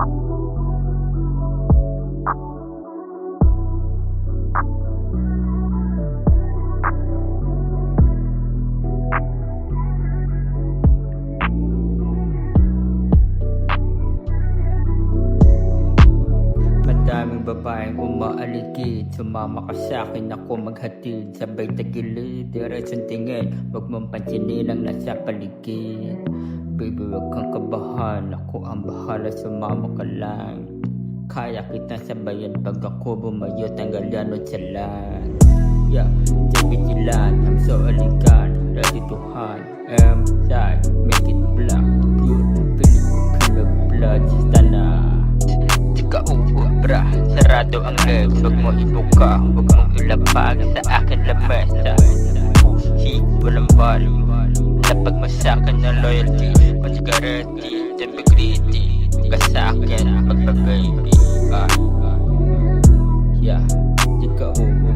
Madaming babaeng umaaligid, sumama ka sa'kin, ako maghatid. Sabay tagilid, diretsong tingin, huwag mong pansinin ang nasa paligid. Baby, huwag kang kabahan, ako ang bahala, sumama ka lang. Kaya kitang sabayan pag ako bumayo, tanggalan o tsalan. Yeah, take it jilat, I'm so elegant, ready to hunt. Side, make it black, pure Filipino blood, stana. Bra, sarado ang legs, huwag mo ibuka, huwag mong ilapag sa akin lamesa. Walang bali, lapag mo sa'kin ng loyalty. Once ka ready, then be greedy. Ka sa'kin, magpa-baby. Yeah, di ka uwi.